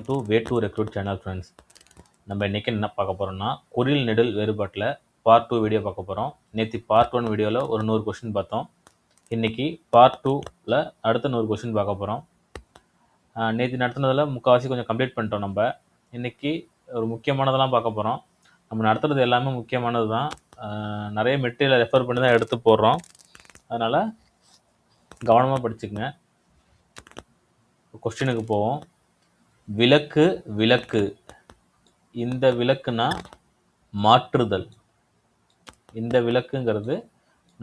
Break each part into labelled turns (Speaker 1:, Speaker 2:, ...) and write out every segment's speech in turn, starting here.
Speaker 1: To way to recruit channel friends. நம்ம இன்றைக்கி என்ன பார்க்க போகிறோம்னா, குறில் நெடில் வேறுபாட்டில் பார்ட் 2 வீடியோ பார்க்க போகிறோம். நேற்று பார்ட் 1 வீடியோவில் ஒரு 100 கொஷின் பார்த்தோம். இன்றைக்கி பார்ட் 2ல் அடுத்த 100 கொஷின் பார்க்க போகிறோம். நேற்று நடத்துனதில் முக்கால்வாசி கொஞ்சம் கம்ப்ளீட் பண்ணிட்டோம். நம்ம இன்றைக்கி ஒரு முக்கியமானதெல்லாம் பார்க்க போகிறோம். நம்ம நடத்துகிறது எல்லாமே முக்கியமானது தான். நிறைய மெட்டீரியலை ரெஃபர் பண்ணி தான் எடுத்து போடுறோம். அதனால் கவனமாக படிச்சுக்கங்க. கொஸ்டினுக்கு போவோம். விளக்கு விளக்கு, இந்த விளக்குனா மாற்றுதல். இந்த விளக்குங்கிறது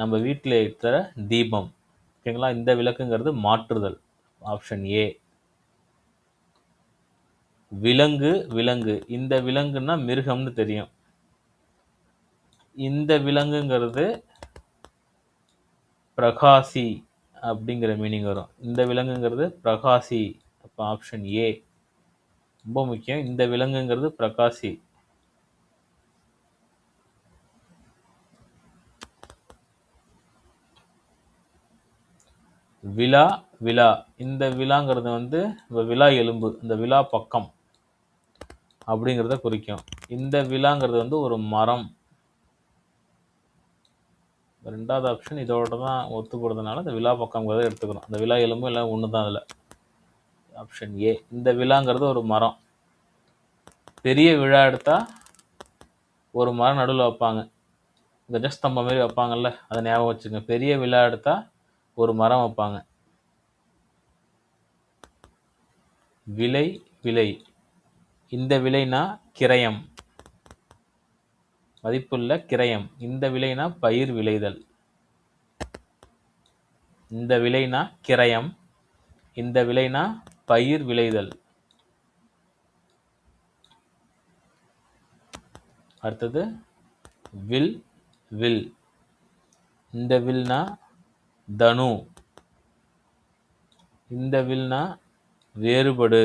Speaker 1: நம்ம வீட்டில் ஏற்றுற தீபம், ஓகேங்களா? இந்த விளக்குங்கிறது மாற்றுதல், ஆப்ஷன் ஏ. விலங்கு விலங்கு, இந்த விலங்குன்னா மிருகம்னு தெரியும். இந்த விலங்குங்கிறது பிரகாசி அப்படிங்கிற மீனிங் வரும். இந்த விலங்குங்கிறது பிரகாசி, அப்போ ஆப்ஷன் ஏ ரொம்ப முக்கியம். இந்த விலங்குங்கிறது பிரகாசி. விழா விழா, இந்த விழாங்கிறது வந்து விழா எலும்பு, இந்த விழா பக்கம் அப்படிங்கிறத குறிக்கும். இந்த விழாங்கிறது வந்து ஒரு மரம். ரெண்டாவது ஆப்ஷன் இதோட தான் ஒத்து போடுறதுனால இந்த விழா பக்கம்ங்கிறத எடுத்துக்கணும். அந்த விழா எலும்பு எல்லாம் ஒன்று தான். அதில் ஆப்ஷன் ஏ. இந்த விழாங்கிறது ஒரு மரம். பெரிய விழா எடுத்தால் ஒரு மரம் நடுவில் வைப்பாங்க, கஜஸ்தம்பம் மாரி வைப்பாங்கல்ல, அதை ஞாபகம் வச்சுங்க. பெரிய விழா எடுத்தால் ஒரு மரம் வைப்பாங்க. விலை விலை, இந்த விலைனா கிரயம், மதிப்புள்ள கிரயம். இந்த விலைனா பயிர் விளைதல். இந்த விலைனா கிரயம், இந்த விலைனா பயிர் விளைதல். அடுத்தது வில் வில், இந்த வில்னா தனு, இந்த வில்னா வேறுபடு.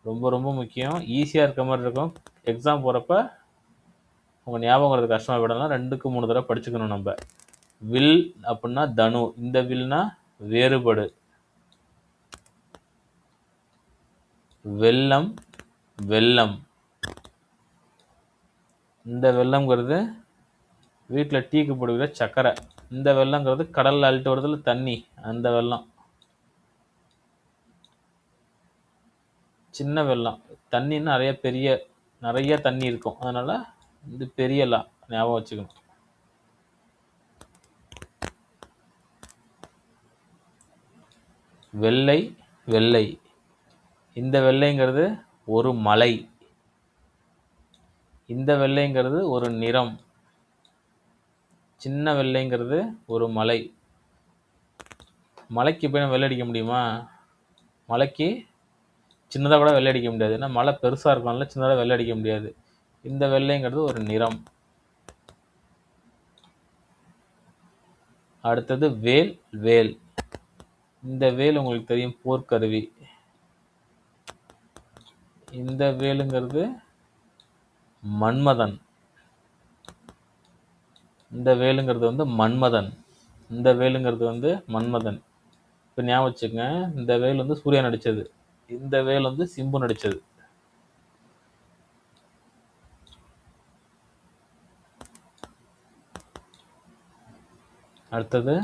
Speaker 1: ரொம்ப ரொம்ப முக்கியம். ஈஸியாக இருக்க மாதிரி இருக்கும். எக்ஸாம் போகிறப்ப உங்கள் ஞாபகம் வரது கஷ்டமாக விடலாம். 2க்கு 3 தடவை படிச்சுக்கணும். நம்ம வில் அப்படின்னா தனு, இந்த வில்னா வேறுபடு. வெள்ளம் வெள்ளம், இந்த வெள்ளம்ங்கிறது வீட்டில் டீக்கு போடுகிற சக்கரை. இந்த வெள்ளங்கிறது கடலில் அள்ளிட்டு வருதுல தண்ணி, அந்த வெள்ளம். சின்ன வெள்ளம், தண்ணின்னா நிறைய தண்ணி இருக்கும், அதனால் இது பெரியலாம் ஞாபகம் வச்சுக்கணும். வெள்ளை வெள்ளை, இந்த வெள்ளைங்கிறது ஒரு மலை. இந்த வெள்ளைங்கிறது ஒரு நிறம். சின்ன வெள்ளைங்கிறது ஒரு மலை. மலைக்கு போய் நம்ம வெள்ளை அடிக்க முடியுமா? மலைக்கு சின்னதாக கூட வெள்ளை அடிக்க முடியாது, ஏன்னா மலை பெருசாக இருக்கும்ல, சின்னதாக வெள்ளை அடிக்க முடியாது. இந்த வெள்ளைங்கிறது ஒரு நிறம். அடுத்தது வேல் வேல், இந்த வேல் உங்களுக்கு தெரியும், போர்க்கருவி. இந்த வேலுங்கிறது மன்மதன். இந்த வேலுங்கிறது வந்து மன்மதன். இந்த வேலுங்கிறது வந்து மன்மதன். இப்போ ஞாபகம் வச்சுக்கங்க, இந்த வேல் வந்து சூர்யா நடித்தது, இந்த வேல் வந்து சிம்பு நடித்தது. அடுத்தது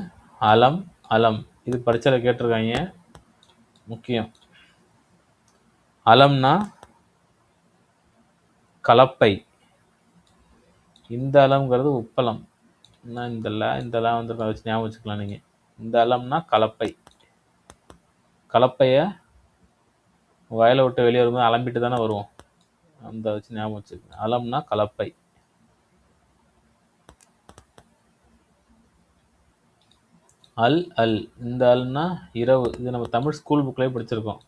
Speaker 1: அலம் அலம், இது பரீட்சையில் கேட்டிருக்காங்க, முக்கியம். அலம்னா கலப்பை. இந்த அலம்ங்கிறது உப்பளம். இந்த ல வந்து வச்சு ஞாபகம் வச்சுக்கலாம் நீங்கள். இந்த அலம்னா கலப்பை. கலப்பையை வயலை விட்டு வெளியே வரும்போது அலம்பிட்டு தானே வருவோம், அந்த வச்சு ஞாபகம் வச்சுக்கோங்க. அலம்னா கலப்பை. அல் அல், இந்த அல்னா இரவு. இது நம்ம தமிழ் ஸ்கூல் புக்லேயே படிச்சிருக்கோம்.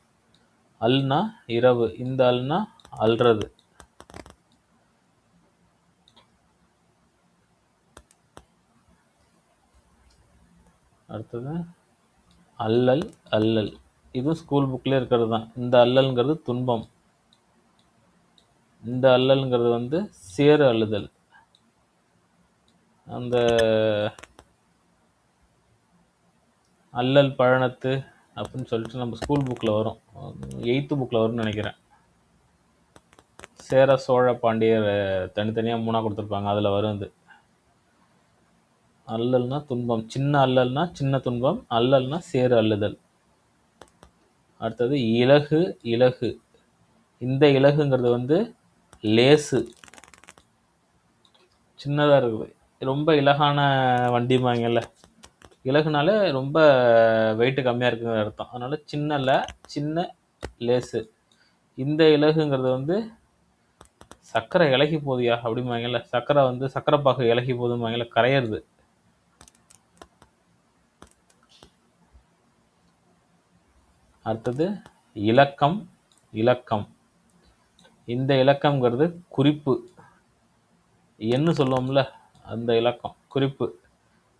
Speaker 1: அல்னா இரவு, இந்த அல்னா அல்றது. அடுத்தது அல்லல் அல்லல், இதுவும் ஸ்கூல் புக்லேயே இருக்கிறது தான். இந்த அல்லல்ங்கிறது துன்பம். இந்த அல்லல்ங்கிறது வந்து சேறு அள்ளுதல். அந்த அல்லல் பழனத்து அப்படின்னு சொல்லிட்டு நம்ம ஸ்கூல் புக்கில் வரும், 8th புக்கில் வரும்னு நினைக்கிறேன். சேர சோழ பாண்டியர் தனித்தனியாக 3ஆக கொடுத்துருப்பாங்க, அதில் வரும் இது. அல்லல்னா துன்பம், சின்ன அல்லல்னா சின்ன துன்பம், அல்லல்னா சேறு அள்ளுதல். அடுத்தது இலகு. இலகு, இந்த இலகுங்கிறது வந்து லேசு, சின்னதாக இருக்குது. ரொம்ப இலகான வண்டிமாங்கல்ல, இலகுனாலே ரொம்ப வெயிட்டு கம்மியாக இருக்குங்கிற அர்த்தம். அதனால சின்ன லேசு. இந்த இலகுங்கிறது வந்து சர்க்கரை இலகி போதியா அப்படிம்பாங்கல்ல, சர்க்கரை வந்து சர்க்கரை பாகு இலகி போதும்பாங்கல்ல, கரையிறது. அடுத்தது இலக்கம். இலக்கம், இந்த இலக்கம்ங்கிறது குறிப்பு, என்ன சொல்லுவோம்ல அந்த இலக்கம் குறிப்பு.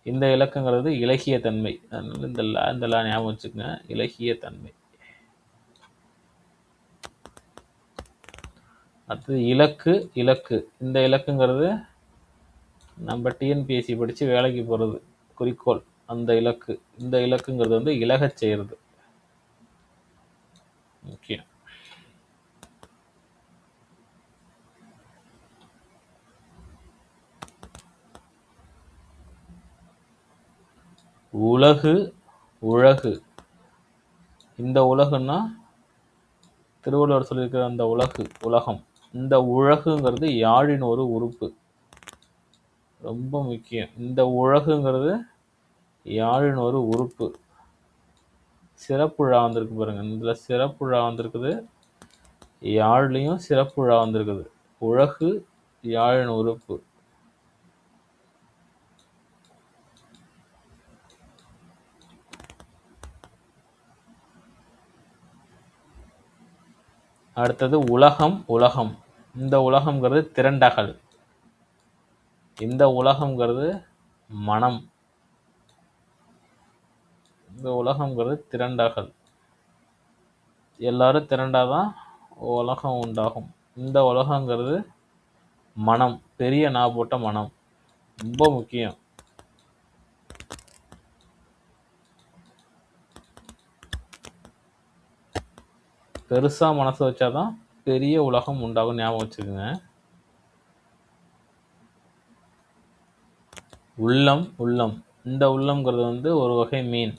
Speaker 1: இந்த இலக்கங்கிறது இலகிய தன்மை. அதனால இந்த ஞாபகம் வச்சுக்கோங்க, இலகிய தன்மை. அடுத்தது இலக்கு. இலக்கு, இந்த இலக்குங்கிறது நம்ம டிஎன்பிஎஸ்சி படித்து வேலைக்கு போகிறது, குறிக்கோள், அந்த இலக்கு. இந்த இலக்குங்கிறது வந்து இலகச் செய்கிறது, முக்கியம். உலகு. உலகு, இந்த உலகுன்னா திருவள்ளுவர் சொல்லியிருக்கிற அந்த உலகு, உலகம். இந்த உலகுங்கிறது யாழின் ஒரு உறுப்பு, ரொம்ப முக்கியம். இந்த உலகுங்கிறது யாழின் ஒரு உறுப்பு. சிறப்புழா வந்திருக்கு பாருங்க, இதுல சிறப்புழா வந்திருக்குது, யாழ்லையும் சிறப்புழா வந்திருக்குது. உலகு யாழின் உறுப்பு. அடுத்தது உலகம். உலகம், இந்த உலகம்ங்கிறது திரண்டகல். இந்த உலகம்ங்கிறது மனம். இந்த உலகம்ங்கிறது திரண்டகல். எல்லாரும் திரண்டாதான் உலகம் உண்டாகும். இந்த உலகங்கிறது மனம், பெரிய நா போட்ட மனம், ரொம்ப முக்கியம். பெருசா மனசு வச்சாதான் பெரிய உலகம் உண்டாகும், ஞாபகம் வச்சுக்கோங்க. உள்ளம். உள்ளம், இந்த உள்ளம்ங்கிறது வந்து ஒரு வகை மீன்.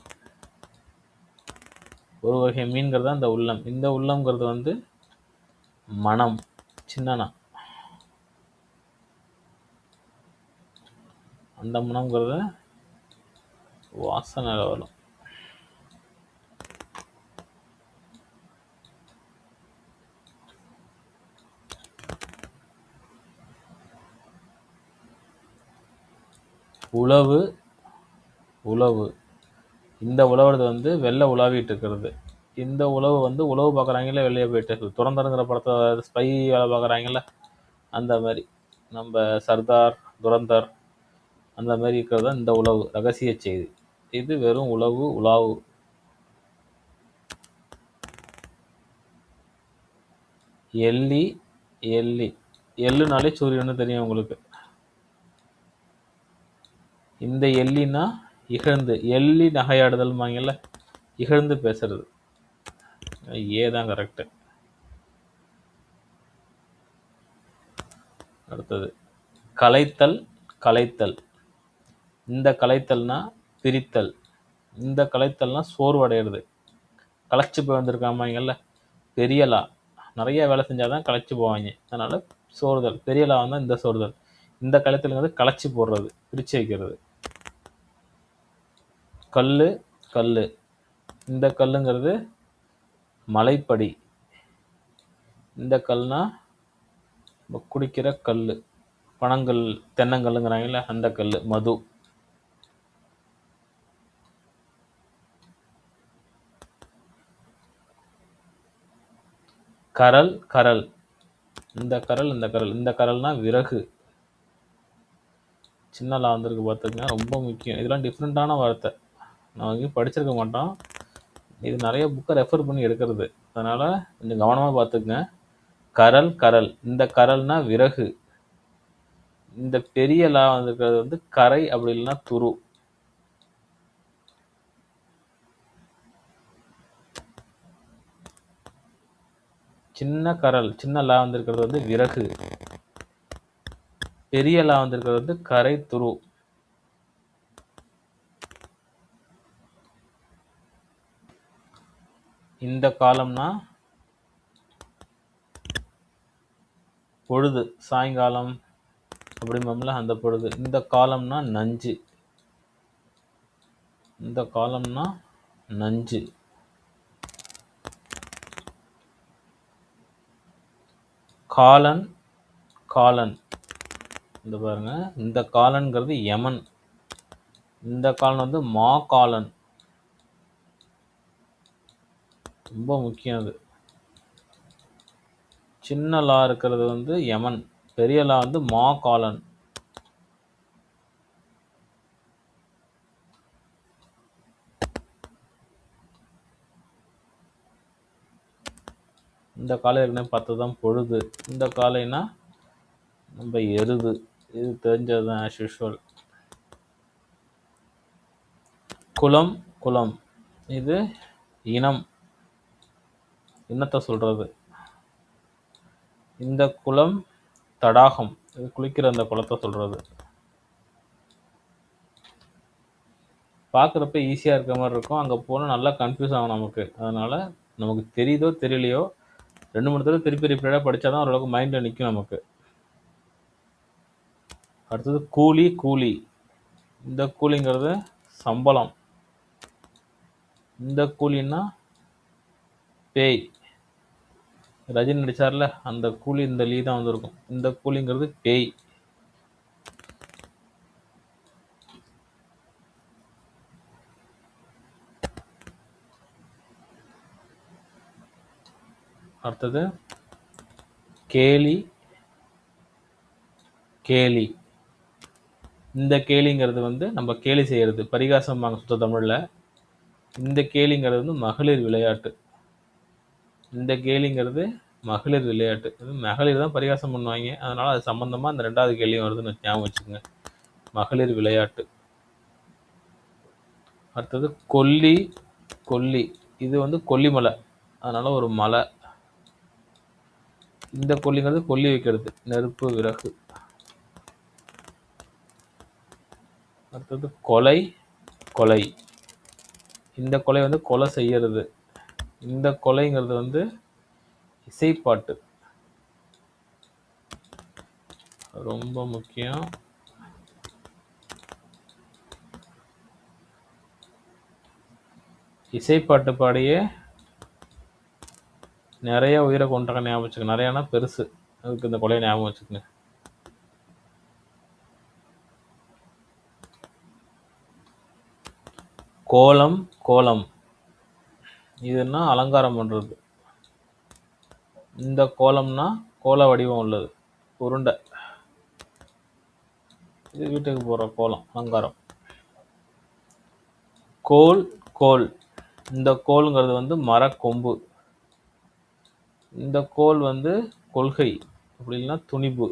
Speaker 1: ஒரு வகை மீன்கிறது அந்த உள்ளம். இந்த உள்ளம்ங்கிறது வந்து மனம், சின்னனா. அந்த மனம்ங்கிறது வாசனை வரும். உழவு. உழவு, இந்த உழவுறது வந்து வெளில உலாவிட்டு இருக்கிறது. இந்த உழவு வந்து உழவு பார்க்குறாங்கல்ல, வெளியே போயிட்டு துறந்தருங்கிற படத்தை ஸ்பை வேலை பார்க்குறாங்கல்ல, அந்த மாதிரி. நம்ம சர்தார், துரந்தர், அந்த மாதிரி இருக்கிறது தான் இந்த உழவு, ரகசிய செய்தி. இது வெறும் உழவு, உலாவு. எள்ளி. எள்ளி, எள்ளுனாலே சூரியன்னு தெரியும் உங்களுக்கு. இந்த எள்ளினா இகழ்ந்து, எள்ளி நகையாடுதல்மாங்கல்ல, இகழ்ந்து பேசுறது. ஏதான் கரெக்டு. அடுத்தது கலைத்தல். கலைத்தல், இந்த கலைத்தல்னா பிரித்தல். இந்த கலைத்தல்னா சோர்வடைகிறது, களைச்சு போய் வந்திருக்காமாங்கல்ல. பெரியலா, நிறைய வேலை செஞ்சாதான் களைச்சு போவாங்க, அதனால சோறுதல். பெரியலா வந்தால் இந்த சோறுதல். இந்த கலைத்தல்ங்கிறது களைச்சி போடுறது, பிரித்து வைக்கிறது. கல்லு. கல்லு, இந்த கல்லுங்கிறது மலைப்படி. இந்த கல்னா குடிக்கிற கல், பனங்கல், தென்னங்கல்லுங்கிறாங்கல்ல, அந்த கல், மது. கரல். கரல், இந்த கரல், இந்த கரல். இந்த கரல்னா விறகு, சின்னலா வந்திருக்கு பார்த்துக்குங்க, ரொம்ப முக்கியம். இதெல்லாம் டிஃப்ரெண்ட்டான வார்த்தை, நான் எங்கேயும் படிச்சிருக்க மாட்டோம். இது நிறைய புக்கை ரெஃபர் பண்ணி எடுக்கிறது, அதனால் கொஞ்சம் கவனமாக பார்த்துக்குங்க. கரல். கரல், இந்த கரல்னா விறகு. இந்த பெரிய லா வந்திருக்கிறது வந்து கரை, அப்படி இல்லைன்னா துரு. சின்ன கரல், சின்ன லா வந்திருக்கிறது வந்து விறகு. பெரிய லா வந்திருக்கிறது வந்து கரை துரு. இந்த காலம்னா பொழுது, சாயங்காலம் அப்படிம்போம்ல அந்த பொழுது. இந்த காலம்னா நஞ்சு. இந்த காலம்னா நஞ்சு. காலன், காலன். இந்த பாருங்க, இந்த காலன்கிறது யமன். இந்த காலன் வந்து மா காலன். ரொம்ப முக்கியம் அது. சின்ன லா இருக்கிறது வந்து யமன், பெரிய லா வந்து மா காலன். இந்த காலை ஏற்கனவே பார்த்ததுதான் பொழுது. இந்த காலைனா நம்ம எருது. இது தெரிஞ்சது தான் ஆஸ் யூஷுவல். குலம், குலம். இது இனம், இனத்தை சொல்றது. இந்த குளம் தடாகம், இது குளிக்கிற அந்த குளத்தை சொல்றது. பார்க்குறப்ப ஈஸியாக இருக்க மாதிரி இருக்கும், அங்கே போனால் நல்லா கன்ஃபியூஸ் ஆகும் நமக்கு. அதனால் நமக்கு தெரியுதோ தெரியலையோ 2-3 தடவை திருப்பி ரிப்பீட்டடாக படித்தா தான் ஓரளவுக்கு மைண்டில் நிற்கும் நமக்கு. அடுத்தது கூலி, கூலி. இந்த கூலிங்கிறது சம்பளம். இந்த கூலின்னா பேய். ரஜினி நடிச்சார்ல அந்த கூலி, இந்த லீ தான் வந்திருக்கும். இந்த கூலிங்கிறது பேய். அடுத்தது கேலி, கேலி. இந்த கேலிங்கிறது வந்து நம்ம கேலி செய்கிறது, பரிகாசம் சுத்த தமிழில். இந்த கேலிங்கிறது வந்து மகளிர் விளையாட்டு. இந்த கேலிங்கிறது மகளிர் விளையாட்டு. மகளிர் தான் பரிகாசம் பண்ணுவாங்க, அதனால் அது சம்மந்தமாக அந்த 2வது கேலியும் வருதுன்னு ஞாபகம் வச்சுக்கோங்க. மகளிர் விளையாட்டு. அடுத்தது கொல்லி, கொல்லி. இது வந்து கொல்லிமலை, அதனால் ஒரு மலை. இந்த கொல்லிங்கிறது கொல்லி வைக்கிறது, நெருப்பு, விறகு. அடுத்தது கொலை, கொலை. இந்த கொலை வந்து கொலை செய்யறது. இந்த கொலைங்கிறது வந்து இசைப்பாட்டு, ரொம்ப முக்கியம். இசைப்பாட்டு பாடியே நிறைய உயிரை கொண்டாங்க, ஞாபகம் வச்சுக்கோங்க. நிறையானா பெருசு, அதுக்கு இந்த கொலையை ஞாபகம் வச்சுக்கோங்க. கோலம், கோலம். இதுன்னா அலங்காரம் பண்ணுறது. இந்த கோலம்னா கோல வடிவம் உள்ளது, உருண்டை. இது வீட்டுக்கு போகிற கோலம், அலங்காரம். கோல், கோல். இந்த கோலுங்கிறது வந்து மரக்கொம்பு. இந்த கோல் வந்து கொள்கை, அப்படி இல்லைன்னா துணிவு.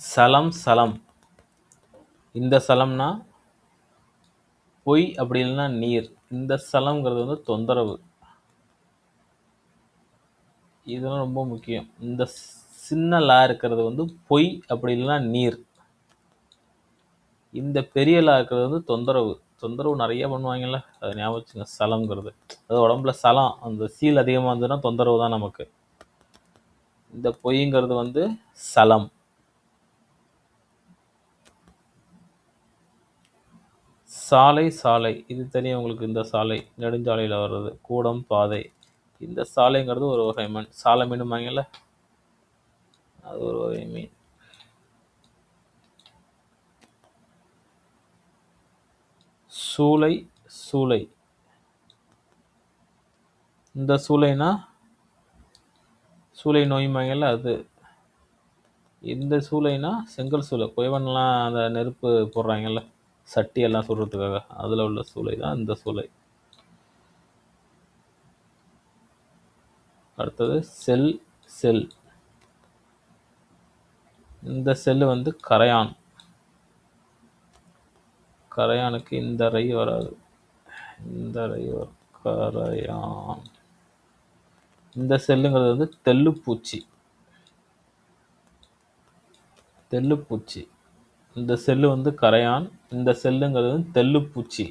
Speaker 1: சலம், சலம். இந்த சலம்னா பொய், அப்படி இல்லைன்னா நீர். இந்த சலம்ங்கிறது வந்து தொந்தரவு. இதெல்லாம் ரொம்ப முக்கியம். இந்த சின்ன லா இருக்கிறது வந்து பொய், அப்படி இல்லைன்னா நீர். இந்த பெரிய லா இருக்கிறது வந்து தொந்தரவு. தொந்தரவு நிறைய பண்ணுவாங்கல்ல, அதை ஞாபகம் வச்சுங்க. சலம்ங்கிறது அது உடம்புல சலம், அந்த சீல் அதிகமாக இருந்ததுன்னா தொந்தரவு தான் நமக்கு. இந்த பொய்ங்கிறது வந்து சலம். சாலை, சாலை. இது தெரியும் உங்களுக்கு. இந்த சாலை நெடுஞ்சாலையில் வர்றது, கூடம், பாதை. இந்த சாலைங்கிறது ஒரு வகை மீன். சாலை மீனுமாங்கல்ல, அது ஒரு வகை மீன். சூளை, சூளை. இந்த சூளைனா சூளை நோய்மாங்கல்ல, அது. இந்த சூளைனா செங்கல் சூளை. குயவன்லாம் அந்த நெருப்பு போடுறாங்கல்ல, சட்டி எல்லாம் சுடுறதுக்காக, அதில் உள்ள சூளை தான் இந்த சூளை. அடுத்தது செல் செல். இந்த செல்லு வந்து கரையான். கரையானுக்கு இந்த ரை வராது, இந்த ரை வரும். கரையான். இந்த செல்லுங்கிறது வந்து தெள்ளுப்பூச்சி. தெள்ளுப்பூச்சி. இந்த செல்லு வந்து கரையான். இந்த செல்லுங்கிறது வந்து தெள்ளுப்பூச்சி.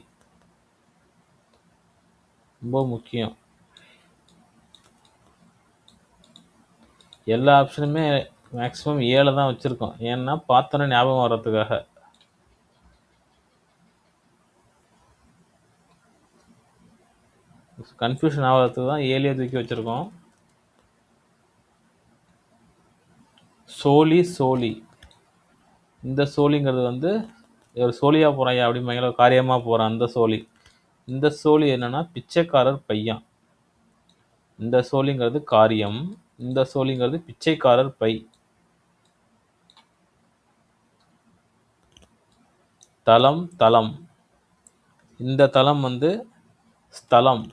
Speaker 1: ரொம்ப முக்கியம். எல்லா ஆப்ஷனுமே மேக்ஸிமம் 7 தான் வச்சுருக்கோம். ஏன்னா பார்த்தோன்னே ஞாபகம் வர்றதுக்காக. கன்ஃபியூஷன் ஆகிறதுக்கு தான் 7 தூக்கி வச்சுருக்கோம். சோழி சோழி. இந்த சோழிங்கிறது வந்து ஒரு சோழியாக போகிறான் அப்படிம்பாங்கள, காரியமாக போகிறான் அந்த சோழி. இந்த சோழி என்னன்னா பிச்சைக்காரர் பையன். இந்த சோழிங்கிறது காரியம். இந்த சோழிங்கிறது பிச்சைக்காரர் பை. தலம் தலம். இந்த தலம் வந்து ஸ்தலம்.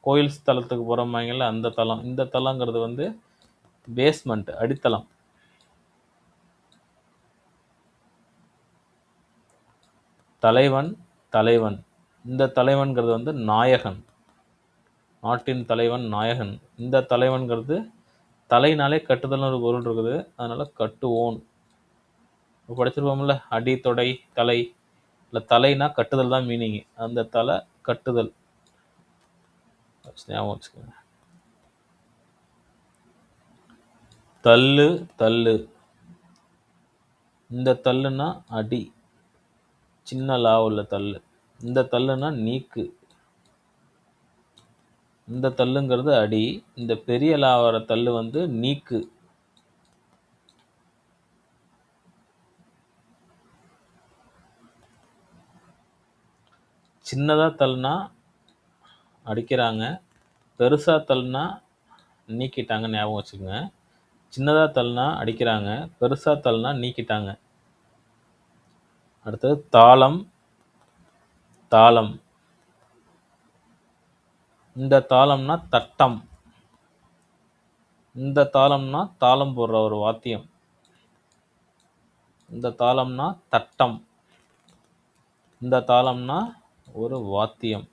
Speaker 1: கோயில் ஸ்தலத்துக்கு போகிறோம்பாங்கல்ல அந்த தலம். இந்த தலங்கிறது வந்து பேஸ்மெண்ட், அடித்தளம். தலைவன் தலைவன். இந்த தலைவன்கிறது வந்து நாயகன். நாட்டின் தலைவன் நாயகன். இந்த தலைவன்கிறது தலைனாலே கட்டுதல்னு ஒரு பொருள் இருக்குது, அதனால கட்டுவோன். படிச்சிருப்போம்ல, அடி தொடை தலை. இல்லை தலைனா கட்டுதல் தான் மீனிங். அந்த தலை கட்டுதல். ஞாபகம் வச்சுக்கோங்க. தள்ளு தள்ளு. இந்த தள்ளுனா அடி, சின்ன லா உள்ள தள்ளு. இந்த தள்ளுனா நீக்கு. இந்த தள்ளுங்கிறது அடி. இந்த பெரிய லா வர தள்ளு வந்து நீக்கு. சின்னதாக தள்ளுனா அடிக்கிறாங்க, பெருசாக தள்ளுனா நீக்கிட்டாங்க. ஞாபகம் வச்சுக்கோங்க. சின்னதாக தள்ளுனா அடிக்கிறாங்க, பெருசாக தள்ளுனா நீக்கிட்டாங்க. அடுத்தது தாளம் தாளம். இந்த தாளம்னா தட்டம். இந்த தாளம்னா தாளம் போடுற ஒரு வாத்தியம். இந்த தாளம்னா தட்டம். இந்த தாளம்னா ஒரு வாத்தியம்.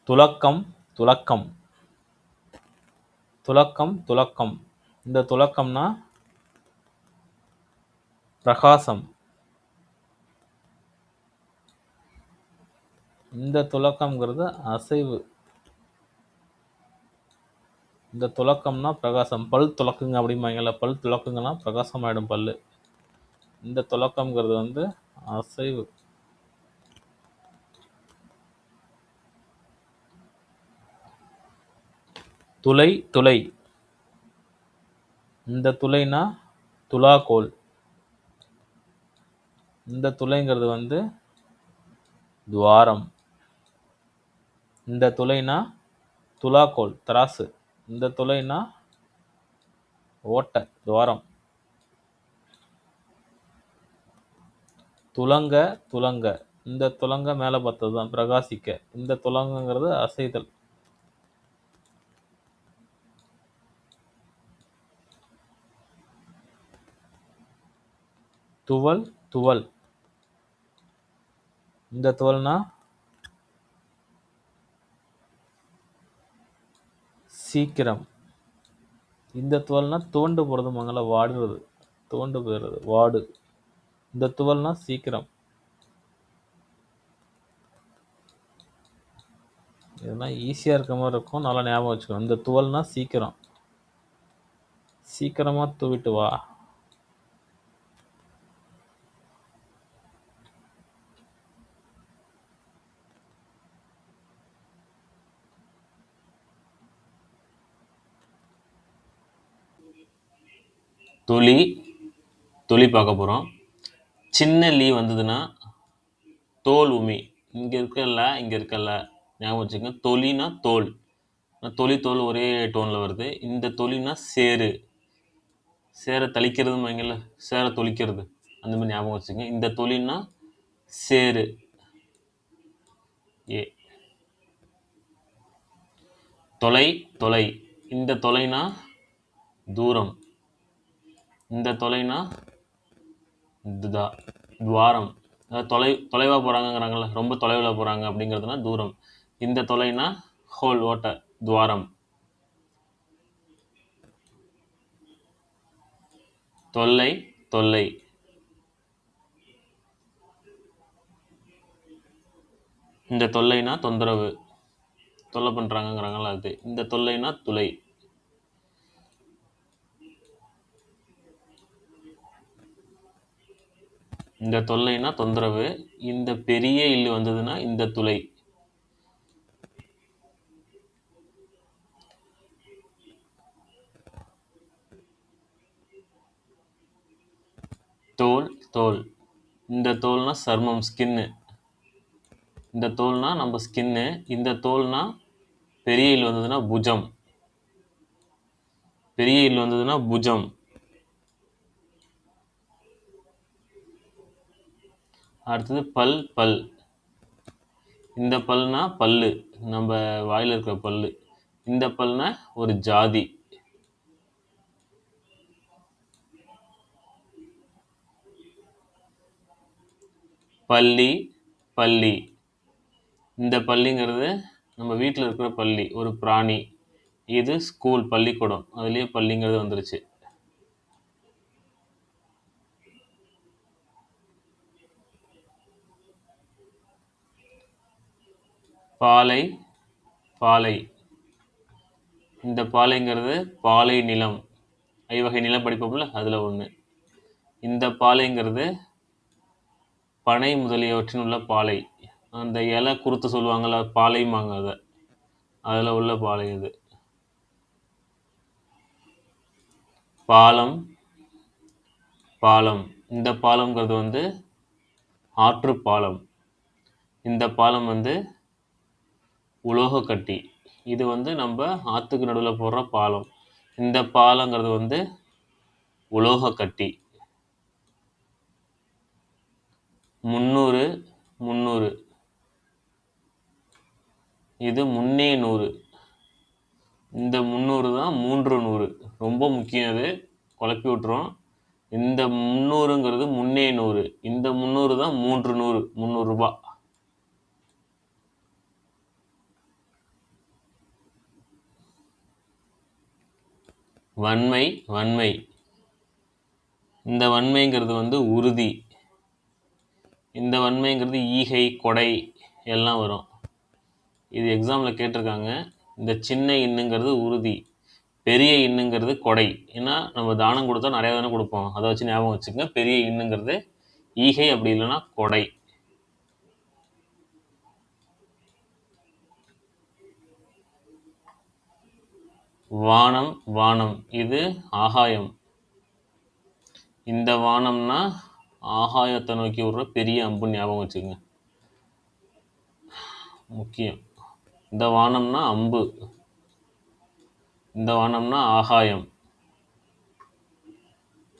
Speaker 1: துலக்கம் துலக்கம். துலக்கம் துலக்கம். இந்த துலக்கம்னா பிரகாசம். இந்த துலக்கம்ங்கிறது அசைவு. இந்த துலக்கம்னா பிரகாசம். பல் துலக்குங்க அப்படிம்பாங்கல்ல, பல் துலக்குங்கன்னா பிரகாசமாயிடும் பல்லு. இந்த துலக்கம்ங்கிறது வந்து அசைவு. துளை துளை. இந்த துளைனா துலாக்கோல். இந்த துளைங்கிறது வந்து துவாரம். இந்த துளைனா துலாக்கோல், தராசு. இந்த துளைனா ஓட்டை, துவாரம். துலங்க துலங்க. இந்த துலங்க மேலே பார்த்தது தான் பிரகாசிக்க. இந்த துலங்கங்கிறது அசைதல். Towel towel. இந்த துவல்னா சீக்கிரம். இந்த துவல்னா துவண்டு போகிறது மங்கள, வாடுறது, துவண்டு போயிடுறது, வாடு. இந்த துவல்னா சீக்கிரம். இதெல்லாம் ஈஸியாக இருக்க மாதிரி இருக்கும், நல்லா ஞாபகம் வச்சுக்கணும். இந்த துவல்னா சீக்கிரம். சீக்கிரமாக தூவிட்டு வா. துளி துளி பார்க்க போகிறோம். சின்ன லீ வந்ததுன்னா தோல் உமி. இங்கே இருக்கல, இங்கே இருக்கல, ஞாபகம் வச்சுக்கோங்க. தொலினா தோல். தொலி தோல் ஒரே டோனில் வருது. இந்த தொலினா சேரு, சேரை தளிக்கிறதுன்னு வைங்கல்ல, சேரை தொளிக்கிறது, அந்த மாதிரி ஞாபகம் வச்சுங்க. இந்த தொலினா சேரு, ஏ. தொலை, தொலை, இந்த தொலைனா தூரம், இந்த தொலைனா துவாரம், தொலைவாக போகிறாங்கங்கிறாங்கல்ல, ரொம்ப தொலைவில் போகிறாங்க அப்படிங்கிறதுனா தூரம். இந்த தொலைனா ஹோல், ஓட்டை, துவாரம். தொல்லை, தொல்லை, இந்த தொல்லைனா தொந்தரவு, தொல்லை பண்ணுறாங்கங்கிறாங்களா அது. இந்த தொல்லைனா துளை. இந்த தொல்லைனா தொந்தரவு, இந்த பெரிய இல்லு வந்ததுன்னா இந்த துளை. தோல், தோல், இந்த தோல்னா சர்மம், ஸ்கின்னு. இந்த தோல்னா நம்ம ஸ்கின்னு. இந்த தோல்னா பெரிய இல் வந்ததுன்னா புஜம், பெரிய இல் வந்ததுன்னா புஜம். அடுத்தது பல், பல், இந்த பல்னா பல்லு, நம்ம வாயில் இருக்கிற பல்லு. இந்த பல்னா ஒரு ஜாதி. பள்ளி, பள்ளி, இந்த பள்ளிங்கிறது நம்ம வீட்டில் இருக்கிற பள்ளி, ஒரு பிராணி. இது ஸ்கூல், பள்ளிக்கூடம், அதுலேயே பள்ளிங்கிறது வந்துருச்சு. பாலை, பாலை, இந்த பாலைங்கிறது பாலை நிலம், ஐவகை நிலம் படிப்போம்ல, அதில் ஒன்று. இந்த பாலைங்கிறது பனை முதலியவற்றின் உள்ள பாலை, அந்த இலை குறுத்து சொல்லுவாங்கள்ல, பாலைமாங்க, அதில் உள்ள பாலை இது. பாலம், பாலம், இந்த பாலம்ங்கிறது வந்து ஆற்று பாலம். இந்த பாலம் வந்து உலோக கட்டி, இது வந்து நம்ம ஆற்றுக்கு நடுவில் போடுற பாலம். இந்த பாலங்கிறது வந்து உலோக கட்டி. 300, 300, இது முன்னே 100. இந்த 300 தான் 300, ரொம்ப முக்கியம், அது குழப்பி விட்டுரும். இந்த 300ங்கிறது முன்னே 100, இந்த 300 தான் 300, 300 ரூபாய். வன்மை, வன்மை, இந்த வன்மைங்கிறது வந்து உறுதி. இந்த வன்மைங்கிறது ஈகை, கொடை எல்லாம் வரும். இது எக்ஸாமில் கேட்டிருக்காங்க. இந்த சின்ன இன்னுங்கிறது உறுதி, பெரிய இன்னுங்கிறது கொடை. ஏன்னா நம்ம தானம் கொடுத்தா நிறையா தானே கொடுப்போம், அதை வச்சு ஞாபகம் வச்சுக்கோங்க. பெரிய இன்னுங்கிறது ஈகை, அப்படி இல்லைன்னா கொடை. வானம், வானம், இது ஆகாயம். இந்த வானம்னா ஆகாயத்தை நோக்கி விடுற பெரிய அம்பு, ஞாபகம் வச்சுக்கோங்க, முக்கியம். இந்த வானம்னா அம்பு, இந்த வானம்னா ஆகாயம்.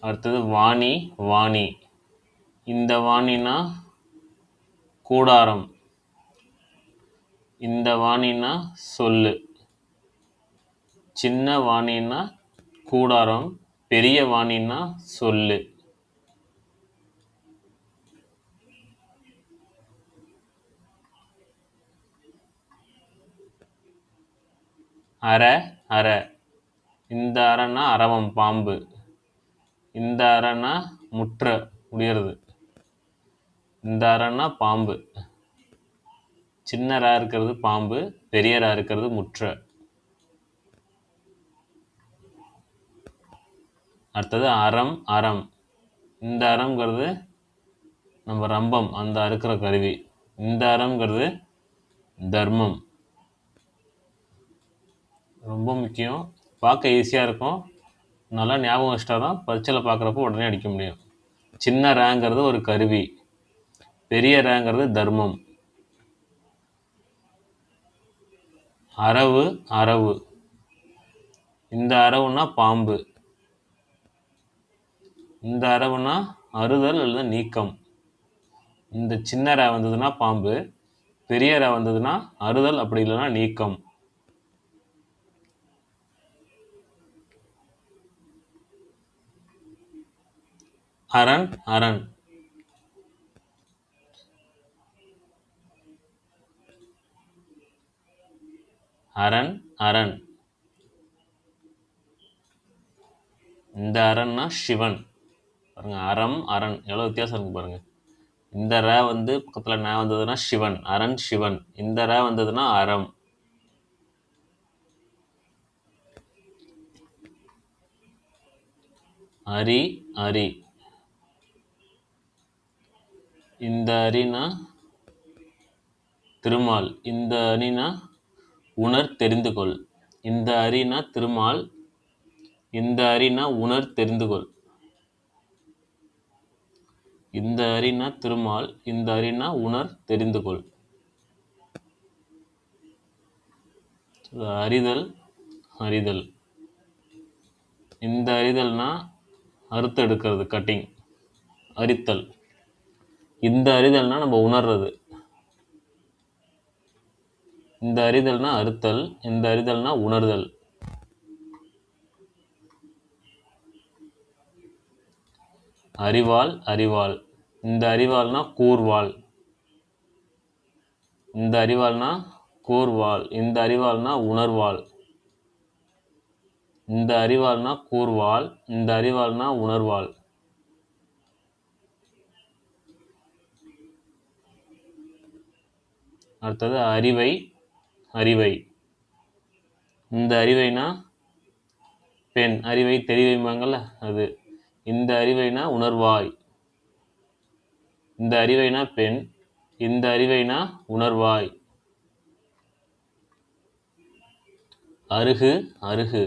Speaker 1: அடுத்தது வாணி, வாணி, இந்த வாணினா கூடாரம், இந்த வாணினா சொல்லு. சின்ன வாணினா கூடாரம், பெரிய வாணினா சொல்லு. அரை, அரை, இந்த அரைனா அரவம், பாம்பு. இந்த அரைனா முற்ற, முடியறது. இந்த அரைனா பாம்பு. சின்ன ரா இருக்கிறது பாம்பு, பெரிய ரா இருக்கிறது முற்ற. அடுத்தது அறம், அறம், இந்த அறம்ங்கிறது நம்ம ரம்பம், அந்த அறுக்கிற கருவி. இந்த அறம்ங்கிறது தர்மம். ரொம்ப முக்கியம், பார்க்க ஈஸியாக இருக்கும், நல்லா ஞாபகம் வச்சிட்டா தான் பரீட்சையில் பார்க்குறப்போ உடனே அடிக்க முடியும். சின்ன ரேங்கிறது ஒரு கருவி, பெரிய ரேங்கிறது தர்மம். அரவு அரவு. இந்த அரவுனா பாம்பு. இந்த அரவுனா அறுதல் அல்லது நீக்கம். இந்த சின்ன ர வந்ததுன்னா பாம்பு, பெரிய ர வந்ததுன்னா அறுதல் அப்படி இல்லைன்னா நீக்கம். அரண் அரண். அரண் அரண். இந்த அரண்னா சிவன். பாருங்க, அறம் அரண் எவ்வளோ வித்தியாசம் இருக்கு பாருங்க. இந்த ர வந்து பக்கத்தில் ந வந்ததுன்னா சிவன், அரண் சிவன். இந்த ர வந்ததுன்னா அறம். அரி அரி. இந்த அரினா திருமால். இந்த அரினா உணர் தெரிந்து கொள். இந்த அரினா திருமால். இந்த அரினா உணர் தெரிந்து கொள். இந்த அரினா திருமால். இந்த அரினா உணர் தெரிந்து கொள். அறிதல் அறிதல். இந்த அறிதல்னா அறுத்து எடுக்கிறது, கட்டிங், அரித்தல். இந்த அறிதல்னா நம்ம உணர்றது. இந்த அறிதல்னா அறுத்தல். இந்த அறிதல்னா உணர்தல். அறிவாள் அறிவாள். இந்த அறிவாள்னா கூர்வாள். இந்த அறிவாள்னா கூர்வாள். இந்த அறிவாள்னா உணர்வாள். இந்த அறிவாள்னா கூர்வாள். இந்த அறிவாள்னா உணர்வாள். அடுத்தது அறிவை அறிவை. இந்த அறிவைனா பெண். அறிவை தெரிவைமாங்கல்ல அது. இந்த அறிவைனா உணர்வாய். இந்த அறிவைனா பெண். இந்த அறிவைனா உணர்வாய். அருகு அருகு.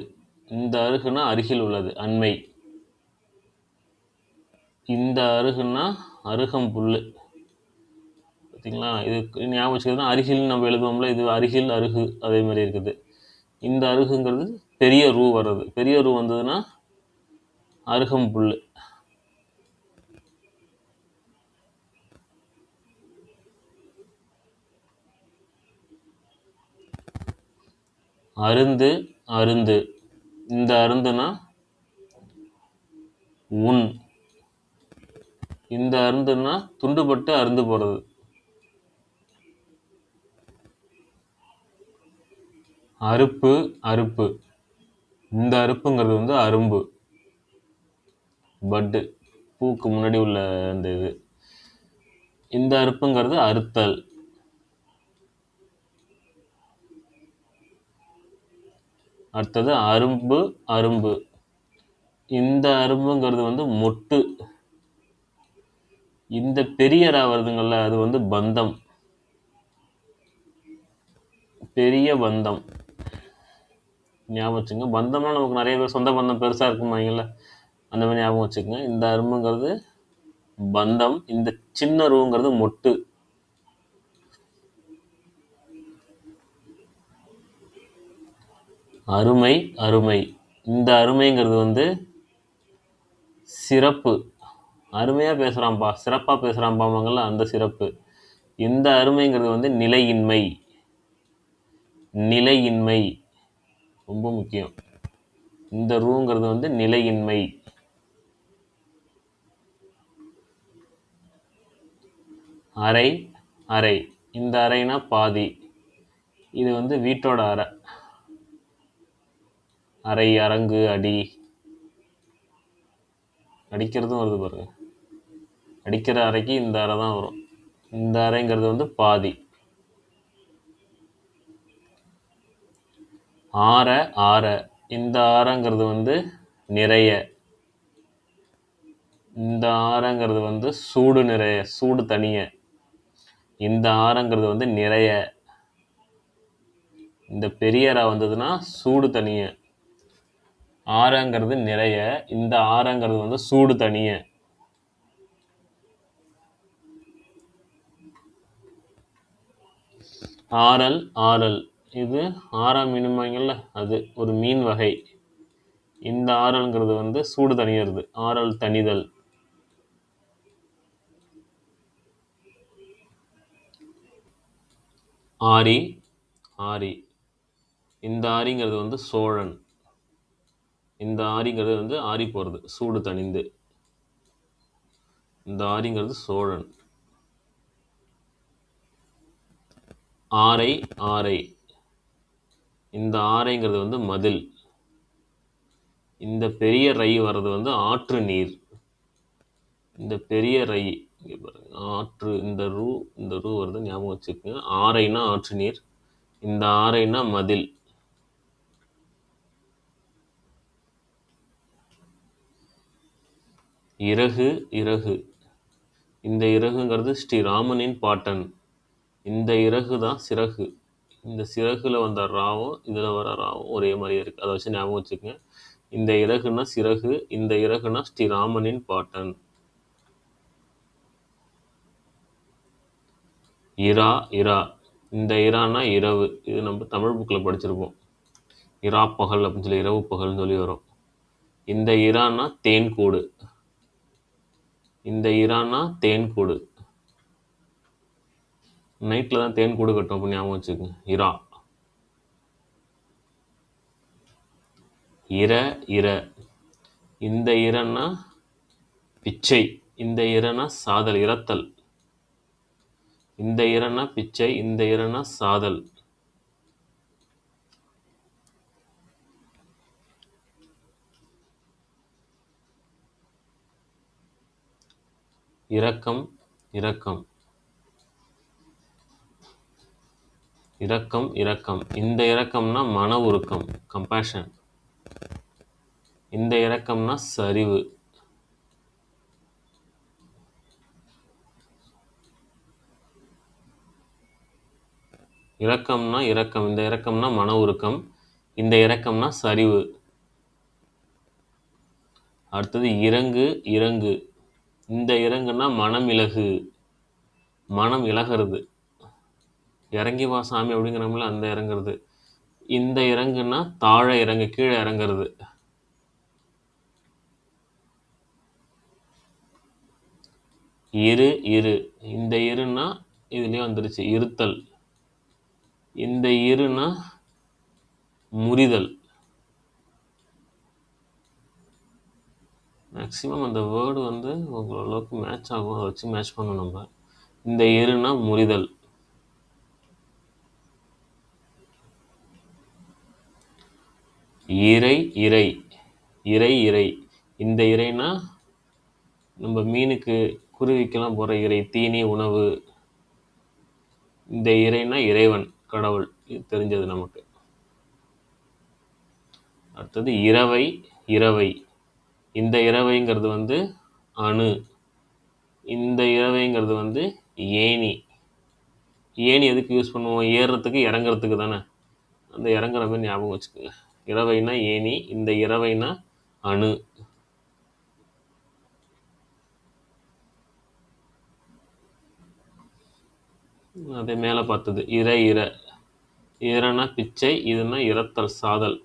Speaker 1: இந்த அருகுனா அருகில் உள்ளது, அண்மை. இந்த அருகுனா அருகம்புல். பார்த்தீங்களா? இது ஞாபகம் வச்சுக்கிறதுனா அருகில் நம்ம எழுதுவோம்ல, இது அருகில் அருகு அதே மாதிரி இருக்குது. இந்த அருகுங்கிறது பெரிய ரூ வர்றது. பெரிய ரூ வந்ததுன்னா அருகம்புல். அருந்து அருந்து. இந்த அருந்துனா உன். இந்த அருந்துனா துண்டுபட்டு அருந்து போறது. அறுப்பு அறுப்பு. இந்த அறுப்புங்கிறது வந்து அரும்பு, பட்டு, பூக்கு முன்னாடி உள்ள அந்த இது. இந்த அறுப்புங்கிறது அறுத்தல். அடுத்தது அரும்பு அரும்பு. இந்த அரும்புங்கிறது வந்து மொட்டு. இந்த பெரிய ரா வருதுங்கள்ல, அது வந்து பந்தம், பெரிய பந்தம். ஞாபகம் வச்சுங்க. பந்தம்னா நமக்கு நிறைய பேர் சொந்த பந்தம் பெருசாக இருக்குமாங்கல்ல, அந்த மாதிரி ஞாபகம் வச்சுக்கோங்க. இந்த அரும்புங்கிறது பந்தம். இந்த சின்ன ரூங்கிறது மொட்டு. அருமை அருமை. இந்த அருமைங்கிறது வந்து சிறப்பு. அருமையாக பேசுகிறான்ப்பா, சிறப்பாக பேசுகிறான்பாங்கள்ல, அந்த சிறப்பு. இந்த அருமைங்கிறது வந்து நிலையின்மை. நிலையின்மை ரொம்ப முக்கியம். இந்த ரூங்கிறது வந்து நிலையின்மை. அறை அறை. இந்த அறைனா பாதி. இது வந்து வீட்டோட அறை. அறை, அரங்கு, அடி. அடிக்கிறதும் வருது பாருங்க. அடிக்கிற அறைக்கு இந்த அறை தான் வரும். இந்த அறைங்கிறது வந்து பாதி. ஆற ஆற. இந்த ஆறங்கிறது வந்து நிறைய. இந்த ஆறங்கிறது வந்து சூடு நிறைய, சூடு தனிய. இந்த ஆறங்கிறது வந்து நிறைய. இந்த பெரிய ரா வந்ததுன்னா சூடு தனிய. ஆறங்கிறது நிறைய. இந்த ஆறங்கிறது வந்து சூடு தனிய. ஆறல் ஆறல். இது ஆறாம் மீனுமாங்கல்ல, அது ஒரு மீன் வகை. இந்த ஆறல்ங்கிறது வந்து சூடு தணியிறது, ஆறல் தணிதல். ஆரி, ஆரி. இந்த ஆரிங்கிறது வந்து சோழன். இந்த ஆரிங்கிறது வந்து ஆரி போகிறது, சூடு தணிந்து. இந்த ஆரிங்கிறது சோழன். ஆரை, ஆரை. இந்த ஆரைங்கிறது வந்து மதில். இந்த பெரிய ரை வர்றது வந்து ஆற்று நீர். இந்த பெரிய ரை இங்கே பாருங்க, ஆற்று. இந்த ரூ வருது, ஞாபகம் வச்சுக்கோங்க. ஆரைனா ஆற்று நீர், இந்த ஆரைனா மதில். இறகு, இறகு. இந்த இறகுங்கிறது ஸ்ரீராமனின் பாட்டன். இந்த இறகு தான் சிறகு. இந்த சிறகுல வந்த ராவும் இதில் வர ராவும் ஒரே மாதிரியே இருக்குது, அதை வச்சு ஞாபகம் வச்சுக்கோங்க. இந்த இறகுனா சிறகு, இந்த இறகுனா ஸ்ரீராமனின் பாட்டன். இரா, இரா. இந்த இரானா இரவு. இது நம்ம தமிழ் புக்கில் படிச்சிருப்போம். இரா பகல் அப்படின்னு சொல்லி, இரவு பகல்னு சொல்லி வரும். இந்த இரானா தேன்கூடு. இந்த இரானா தேன்கூடு. நைட்டில் தான் தேன்கூடு கட்டும் அப்படின்னு ஞாபகம் வச்சுக்கோங்க. இரா. இர, இர. இந்த இரன்னா பிச்சை, இந்த இரனா சாதல், இரத்தல். இந்த இரனா பிச்சை, இந்த இரனா சாதல். இரக்கம், இரக்கம். இரக்கம், இரக்கம். இந்த இரக்கம்னா மன உருக்கம், கம்பேஷன். இந்த இரக்கம்னா சரிவு. இரக்கம்னா இரக்கம், இந்த இரக்கம்னா மன உருக்கம், இந்த இரக்கம்னா சரிவு. அடுத்தது இறங்கு, இறங்கு. இந்த இறங்குனா மனம் இலகு, மனம் இலகிறது. இறங்கி வா சாமி அப்படிங்கிறோம்ல, அந்த இறங்குறது. இந்த இறங்குனா தாழ இறங்கு, கீழே இறங்குறது. இரு, இரு. இந்த இருன்னா இதுலயே வந்துருச்சு, இருத்தல். இந்த இருனா முறிதல். மேக்ஸிமம் அந்த வேர்டு வந்து ஓரளவுக்கு மேட்ச் ஆகும், அதை வச்சு மேட்ச் பண்ணணும் நம்ம. இந்த இருனா முறிதல். இறை, இறை. இறை, இறை. இந்த இறைனா நம்ம மீனுக்கு குருவிக்கெல்லாம் போகிற இறை, தீனி, உணவு. இந்த இறைனா இறைவன், கடவுள். இது தெரிஞ்சது நமக்கு. அடுத்தது இரவை, இரவை. இந்த இரவைங்கிறது வந்து அணு. இந்த இரவைங்கிறது வந்து ஏணி. ஏணி எதுக்கு யூஸ் பண்ணுவோம்? ஏறுறதுக்கு இறங்குறதுக்கு தானே. அந்த இறங்குற மாதிரி ஞாபகம் வச்சுக்கோங்க. இரவைனா ஏணி, இந்த இரவைனா அணு. அதே மேலே பார்த்தது இர, இர. இரனா பிச்சை, இதுனா இரத்தல், சாதல்.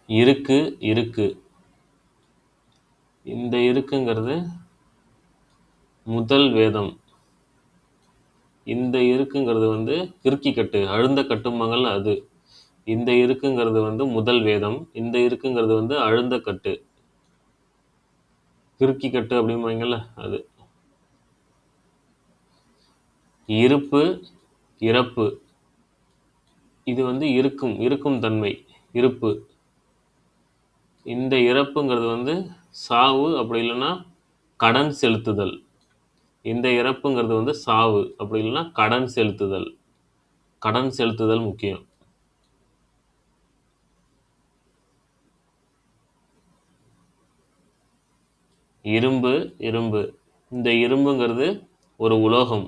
Speaker 1: இருக்கு, இருக்கு. இந்த இருக்குங்கிறது முதல் வேதம். இந்த இருக்குங்கிறது வந்து கிறுக்கி கட்டு, அழுந்த கட்டுமங்கள் அது. இந்த இருக்குங்கிறது வந்து முதல் வேதம். இந்த இருக்குங்கிறது வந்து அழுந்த கட்டு, கிறுக்கி கட்டு அப்படிம்பாங்கல்ல, அது. இருப்பு, இறப்பு. இது வந்து இருக்கும், இருக்கும் தன்மை, இருப்பு. இந்த இறப்புங்கிறது வந்து சாவு, அப்படி இல்லைன்னா கடன் செலுத்துதல். இந்த இறப்புங்கிறது வந்து சாவு, அப்படி இல்லைன்னா கடன் செலுத்துதல். கடன் செலுத்துதல் முக்கியம். இரும்பு, இரும்பு. இந்த இரும்புங்கிறது ஒரு உலோகம்.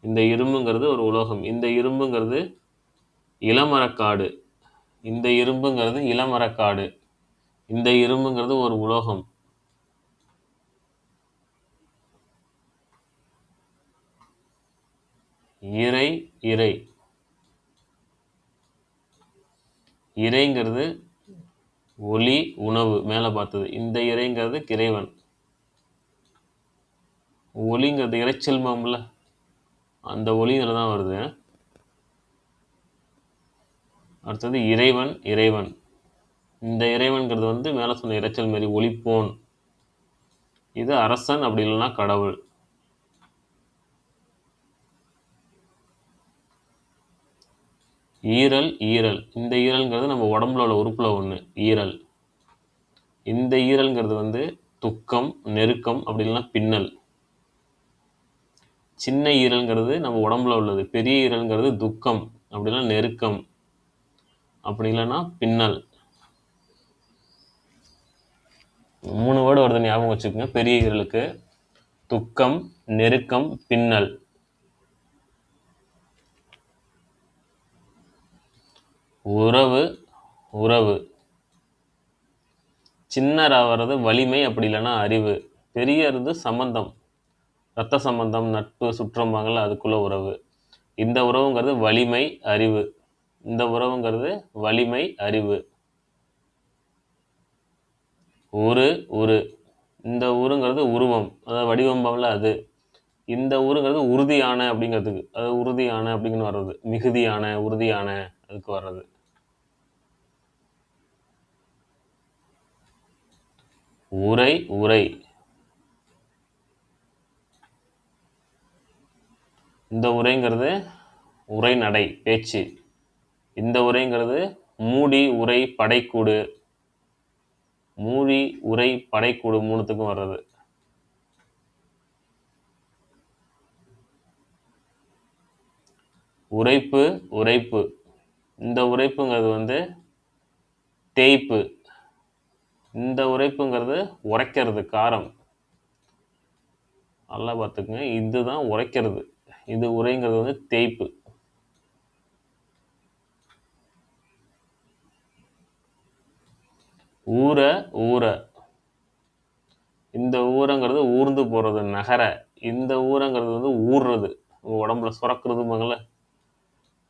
Speaker 1: இந்த இரும்புங்கிறது ஒரு உலோகம். இந்த இரும்புங்கிறது இளமரக்காடு. இந்த இரும்புங்கிறது இளமரக்காடு. இந்த இரும்புங்கிறது ஒரு உலோகம். இறை இறை இறைங்கிறது ஒளி உணவு மேலே பார்த்தது. இந்த இறைங்கிறது இறைவன். ஒளிங்கிறது இறைச்செல்வம்ல, அந்த ஒளியில தான் வருது. அடுத்தது இறைவன் இறைவன். இந்த இறைவன்கிறது வந்து மேலே சொன்ன இறைச்சல் மாரி ஒளிப்போன். இது அரசன், அப்படி இல்லைன்னா கடவுள். ஈரல் ஈரல். இந்த ஈரல்ங்கிறது நம்ம உடம்புல உள்ள உறுப்புல ஒன்று. ஈரல். இந்த ஈரல்ங்கிறது வந்து துக்கம், நெருக்கம், அப்படி இல்லைன்னா பின்னல். சின்ன ஈரல்ங்கிறது நம்ம உடம்புல உள்ளது. பெரிய ஈரல்ங்கிறது துக்கம், அப்படின்னா நெருக்கம், அப்படி இல்லைன்னா பின்னல். 3 வேர்டு வருது, ஞாபகம் வச்சுக்கோங்க. பெரிய ஈரலுக்கு துக்கம், நெருக்கம், பின்னல். உறவு உறவு. சின்னரா வர்றது வலிமை, அப்படி இல்லைன்னா அறிவு. பெரிய இருந்து சம்பந்தம், ரத்த சம்பந்தம், நட்பு, சுற்றம்பாங்கள்ல, அதுக்குள்ள உறவு. இந்த உறவுங்கிறது வலிமை அறிவு. இந்த உறவுங்கிறது வலிமை அறிவு. உரு. இந்த ஊருங்கிறது உருவம், அதாவது வடிவம்பாங்கள்ல, அது. இந்த ஊருங்கிறது உறுதியான அப்படிங்கிறதுக்கு, அது உறுதியான அப்படிங்கன்னு வர்றது. மிகுதியான, உறுதியான, அதுக்கு வர்றது. உரை உரை. இந்த உரைங்கிறது உரைநடை, பேச்சு. இந்த உரைங்கிறது மூடி, உரை, படைக்கூடு. மூடி, உரை, படைக்கூடு மூணுத்துக்கும் வர்றது. உரைப்பு உரைப்பு. இந்த உரைப்புங்கிறது வந்து தேய்ப்பு. இந்த உரைப்புங்கிறது உரைக்கிறது, காரம். நல்லா பார்த்துக்குங்க, இதுதான் உரைக்கிறது. இது உரைங்கிறது வந்து தேய்ப்பு. ஊற ஊற. இந்த ஊரங்கிறது ஊர்ந்து போறது, நகர. இந்த ஊரங்கிறது வந்து ஊறுறது, உடம்புல சுரக்கிறதுமாங்கல்ல,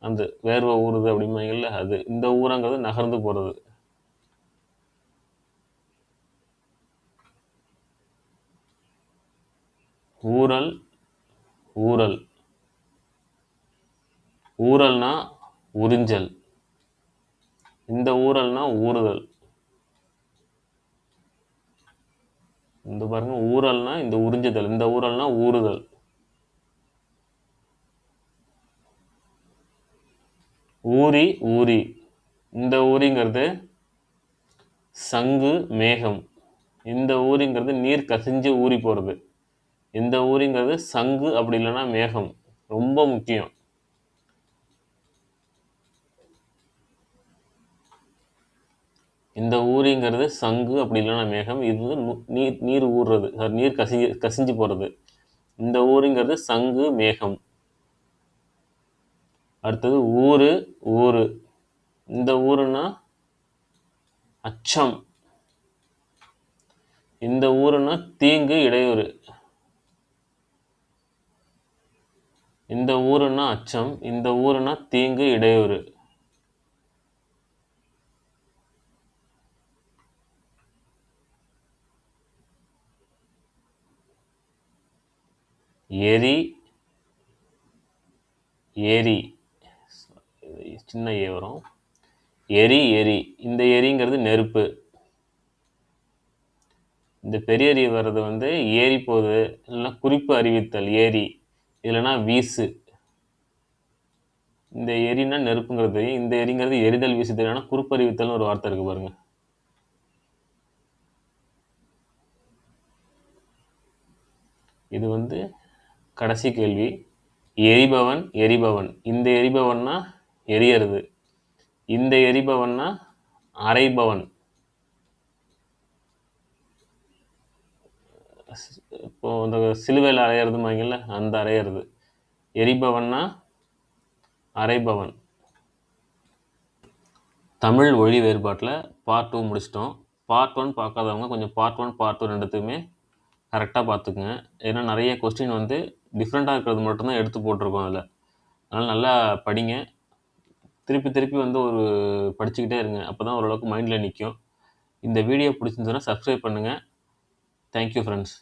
Speaker 1: அந்த வேர்வை ஊறுது அப்படிம்பாங்கல்ல, அது. இந்த ஊரங்கிறது நகர்ந்து போறது. ஊறல் ஊறல். ஊறல்னா உறிஞ்சல். இந்த ஊறல்னா ஊறுதல். இந்த பாருங்க, ஊறல்னா இந்த உறிஞ்சுதல், இந்த ஊறல்னா ஊறுதல். ஊரி ஊரி. இந்த ஊரிங்கிறது சங்கு, மேகம். இந்த ஊரிங்கிறது நீர் கசிஞ்சு ஊறி போறது. இந்த ஊரிங்கிறது சங்கு, அப்படி இல்லைன்னா மேகம். ரொம்ப முக்கியம். இந்த ஊரிங்கிறது சங்கு, அப்படி இல்லைன்னா மேகம். இது நீர் நீர் ஊறுறது, நீர் கசிஞ்சு போறது. இந்த ஊருங்கிறது சங்கு, மேகம். அடுத்தது ஊரு ஊரு. இந்த ஊருன்னா அச்சம். இந்த ஊருன்னா தீங்கு, இடையூறு. இந்த ஊருன்னா அச்சம். இந்த ஊருன்னா தீங்கு, இடையூறு. எரி ஏரி. சின்ன ஏ வரும். எரி எரி. இந்த எரிங்கிறது நெருப்பு. இந்த பெரிய எரி வர்றது வந்து ஏரி போகுது, இல்லைன்னா குறிப்பு அறிவித்தல், ஏரி, இல்லைன்னா வீசு. இந்த எரினா நெருப்புங்கிறது, இந்த எரிங்கிறது எரிதல், வீசு தெரியும். குறிப்பு அறிவித்தல்னு ஒரு வார்த்தை இருக்கு பாருங்க. இது வந்து கடைசி கேள்வி. எரிபவன் எரிபவன். இந்த எரிபவன்னா எரியறது. இந்த எரிபவன்னா அரைபவன். இப்போ இந்த சிலுவையில் அரையிறதுமாங்கல்ல, அந்த அரையிறது. எரிபவன்னா அரைபவன். தமிழ் மொழி வேறுபாட்டில் பார்ட் 2 முடிச்சிட்டோம். பார்ட் 1 பார்க்காதவங்க கொஞ்சம் பார்ட் 1 பார்ட் 2 ரெண்டுத்துக்குமே கரெக்டாக பார்த்துக்குங்க. ஏன்னா நிறைய கொஸ்டின் வந்து டிஃப்ரெண்ட்டாக இருக்கிறது மட்டும்தான் எடுத்து போட்டிருக்கோம் அதில். அதனால் நல்லா படிங்க. திருப்பி திருப்பி வந்து ஒரு படிச்சுக்கிட்டே இருங்க. அப்போ தான் ஓரளவுக்கு மைண்டில் நிற்கும். இந்த வீடியோ பிடிச்சிருந்ததுன்னா சப்ஸ்கிரைப் பண்ணுங்கள். Thank you friends.